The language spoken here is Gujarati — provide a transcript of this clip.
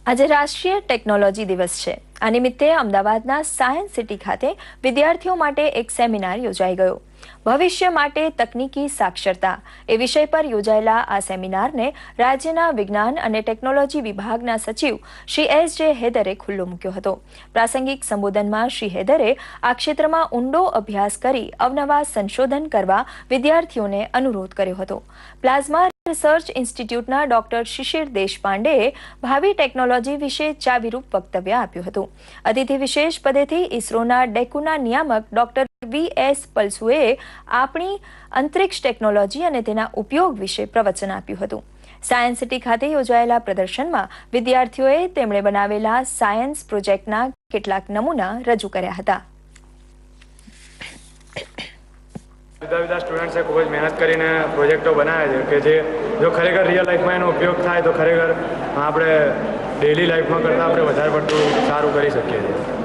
આજે રાષ્ટ્રીય ટેકનોલોજી દિવસ છે। આ નિમિત્તે અમદાવાદના સાયન્સ સિટી ખાતે વિદ્યાર્થીઓ માટે એક સેમિનાર યોજાઈ ગયો। ભવિષ્ય માટે તકનીકી સાક્ષરતા એ વિષય પર યોજાયેલા આ સેમિનારને રાજ્યના વિજ્ઞાન અને ટેકનોલોજી વિભાગના સચિવ શ્રી એસ.જે. હેદરે ખુલ્લો મૂક્યો હતો। પ્રાસંગિક સંબોધનમાં શ્રી હેદરે આ ક્ષેત્રમાં ઊંડો અભ્યાસ કરી અવનવા સંશોધન કરવા વિદ્યાર્થીઓને અનુરોધ કર્યો હતો। પ્લાઝમા રિસર્ચ ઇન્સ્ટિટ્યૂટના ડોક્ટર શિશિર દેશપાંડેએ ભાવિ ટેકનોલોજી વિશે ચાવીરૂપ વક્તવ્ય આપ્યું હતું। અતિથિ વિશેષ પદેથી ઇસરોના ડેકુના નિયામક ડોક્ટર વી.એસ. પલસુએ આપણી અંતરિક્ષ ટેકનોલોજી અને તેના ઉપયોગ વિશે પ્રવચન આપ્યું હતું। સાયન્સ સિટી ખાતે યોજાયેલા પ્રદર્શનમાં વિદ્યાર્થીઓએ તેમણે બનાવેલા સાયન્સ પ્રોજેક્ટના કેટલાક નમૂના રજૂ કર્યા હતા। जुदा स्टूडेंट्से खूब मेहनत करीने प्रोजेक्टो बनाव्या छे के जो खरेखर रियल लाइफ में एनो उपयोग थाय तो खरेखर आपणे डेली लाइफ में करता आपणे वधारे पड़तुं सारुं करी शकीए छीए।